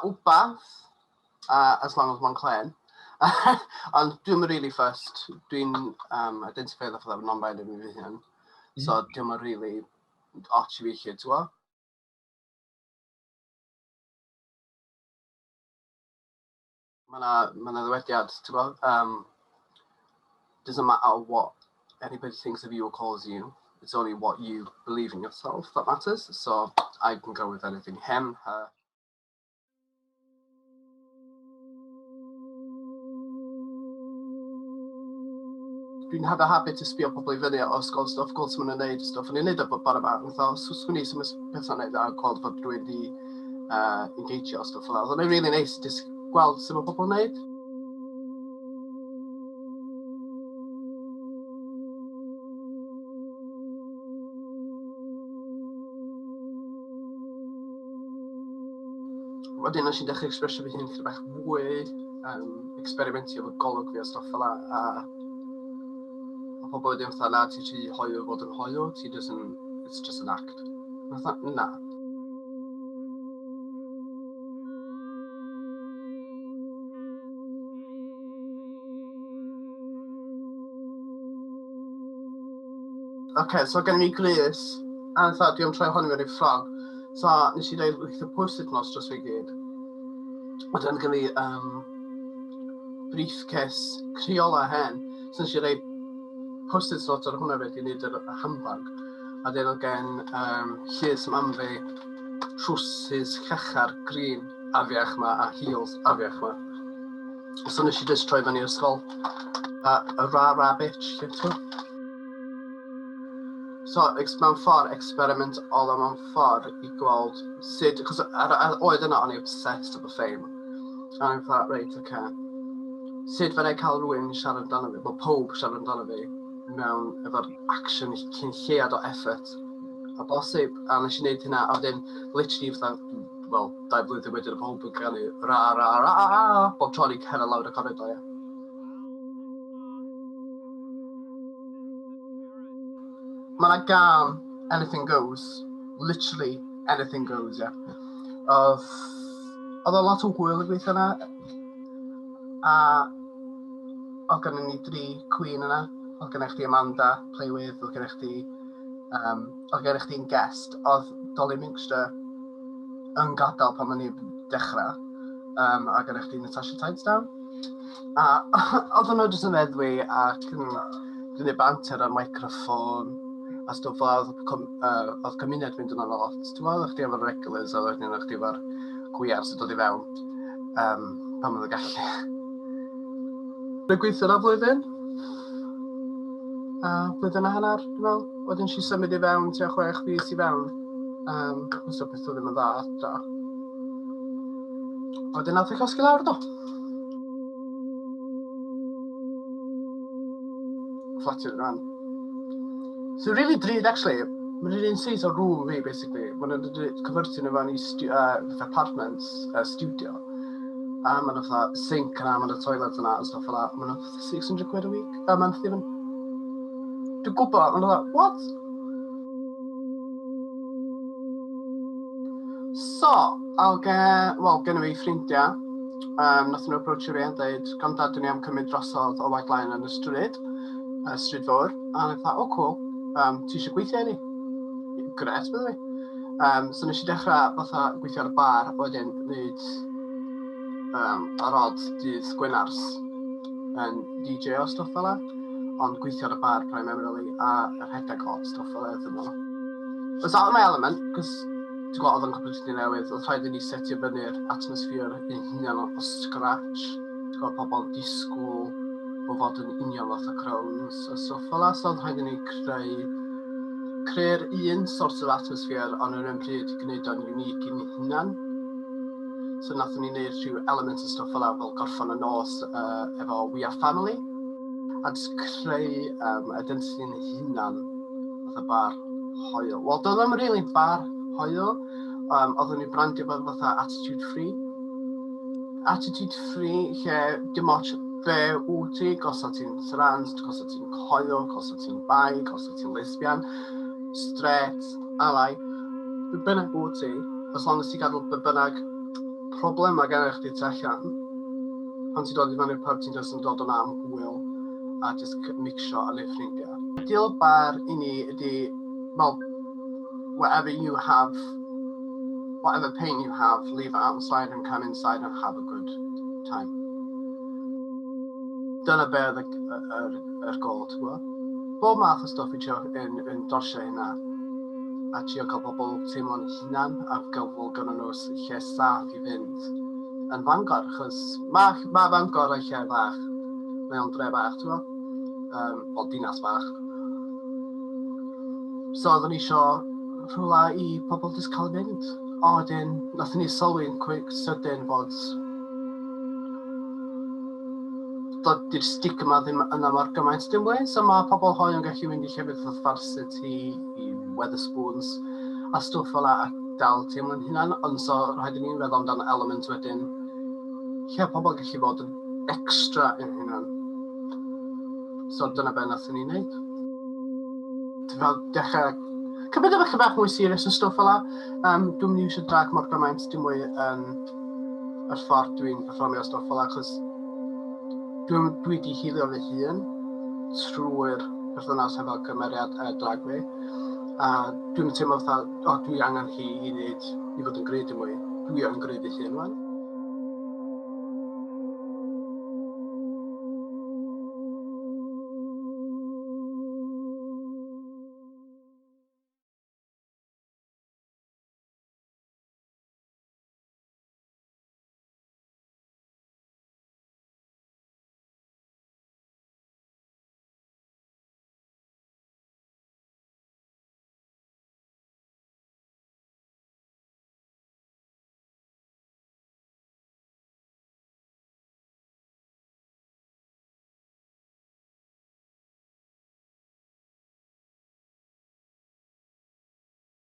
wbath, as long as mae'n clen. Ond dwi'n really first, dwi'n identifio fatha non-binary fi hyn. So dwi'n really ots I fi chi, ti'n gwybod? Mae na ddywediad, ti'n gwybod? Doesn't matter what anybody thinks of you or calls you. It's only what you believe in yourself that matters. So I can go with anything. Him, her. Dwi'n have a habit to sbio pobl I fyny o ysgol stuff, gweld sy'n mynd neud stuff. O'n i'n neud o bod ar y bar. O'n sgwni sy'n pethau'n neud a gweld bod rwy'n di engagio o stuff fel that. O'n i'n really nice just gweld sy'n mynd pobl neud. Wedyn nes i'n dechrau expresio fi hyn chydig bach fwy, experimentio efo golwg fi a stuff fel that. A pobl wedyn fatha, na, ti eisiau hoio fod yn hoio, it's just an act. A fatha, na. Okay, so gen I mi grys, a fatha, dwi'n troi honni mewn i'r ffrog. So nes I dweud wyth o post-it nos dros fi gyd. Wedyn gen I briefcase criola hen. So nes I dweud post-it nos ar hwnna fe, I wneud yr handbag. A dyn nhw gen llys mam fi, trwsys cachar green afiach ma a heels afiach ma. So nes I just troi fyny ysgol. A ra bitch, ti'n So, mewn ffordd experiment all o mewn ffordd I gweld sut, cos oed yna o'n I obsessed efo ffeim. A o'n i'n fatha, reit, oce. Sut fydda I cael rhywun siarad amdano fi, mae pob siarad amdano fi, mewn efo'r action cyn llead o effort. A bosib, a nes I wneud hynna, a wedyn, literally, fatha, wel, 2 blwyddyn wedyn y pob yn ganu, bob tro ni'n cera lawr y corridor, ie. Mae yna gam, anything goes, literally anything goes, yeah. Oedd o lot o hwyl I gweithio yna, a oedd gennym ni 3 queen yna. Oedd gennych chi Amanda, play with, oedd gennych chi'n guest, oedd Dolly Minkster yn gadael pan ma'n ni'n dechrau, a gennych chi Natasha Tidesdown. A oedd hwnnw jyst yn meddwi ac yn gwneud banter ar microffon, a stwff oedd cymuned fynd yna lot. Ti'n meddwl, o'ch chi efo'r regulars, a wedyn o'ch chi efo'r gwyar sy'n dod I fewn, pan oedd y gallu. Dwi'n gweithio yna flwyddyn. Blwyddyn a hanner, dwi'n meddwl. Wedyn si symud I fewn, tua 6 fis I fewn. Os o beth o ddim yn dda adra. Wedyn nath I cosgu lawr do. Flatio rhan. So really drud, actually. Mae'n rhywun seis o room fi, basically. Mae'n convertio nhw fewn I apartments, studio. A mae'n fatha sink yna, mae'n toilet yna, a stuff fel that. Mae'n fatha 600 quid a week, a month even. Dwi'n gwybod, mae'n fatha, what? So, gen I fi ffrindiau. Nath nhw approachio fi a dweud, gan dad dwi'n I am cymryd drosodd o White Line yn y stryd fawr. A o'n i'n fatha, cool. Ti eisiau gweithio ni? Gret, bydde fi. So nes I dechrau fatha gweithio ar y bar, wedyn wneud ar odd dydd Gwynars yn DJ o stwff fel that, ond gweithio ar y bar primarily a rhedeg o stwff fel that yma. It was out of my element, cos ti'n gwybod oedd yn completely newydd, oedd rhaid I ni setio fyny'r atmosffer ein hunan o scratch. Ti'n gwybod pobl disgwyl o fod yn union fath o crowns a stwff fel that, so oedd rhaid I ni creu'r un sort of atmosffer ond yn pryd gwneud o'n unique i'n hunan. So nathon ni wneud rhyw elements o stwff fel fel gorffan y nos efo We Are Family a just creu identity'n hunan fatha bar hoel. Wel, doedd ddim really bar hoel, oeddwn ni brandio fel fatha attitude free. Attitude free lle dim ots be wyt ti, os o ti'n trans, os o ti'n hoel, os o ti'n bi, os o ti'n lesbian, straight, ally, be bynnag wyt ti, as long as ti gadw be bynnag problemau gennych chdi tu allan, pan ti'n dod i fyny'r pub, ti'n just yn dod o'n am hwyl a just mixio a neud ffrindiau. Deal bar I ni ydi, well, whatever pain you have, leave it outside and come inside and have a good time. Dyna be oedd yr gol, ti'n gwybod? Bob math o stwff I trio yn dorsio hynna. A trio cael pobl teimlo'n hunan a gael pobl gyda nhw lle saff I fynd yn Fangor, achos mae Fangor yn lle fach. Mae o'n dre bach, ti'n gwybod? O dinas bach. So oeddwn I isio rhywle I pobl jyst cael ei fynd. O, wedyn, nathon ni sylwi'n sydyn fod dod i'r stigma ddim yna mor gymaint dim mwy, so mae pobl hoi yn gallu mynd I llefydd o Varsity, I Wetherspoons, a stwff fel a dal teimlo'n hunan, ond so rhaid I ni'n feddwl amdano element wedyn, lle pobl gallu fod yn extra yn hunan. So dyna be nathon ni'n neud. Fel dechrau cymryd efo bach mwy serious yn stwff fel a, dwi'n mynd I eisiau drag mor gymaint dim mwy yn yr ffordd dwi'n perfformio stwff fel a, achos dwi di hilio fy hun trwy'r perthynas efo cymeriad drag fi. A dwi'n teimlo fatha, dwi angen hi I fod yn gwneud dim mwy. Dwi yn gwneud fy hun fan.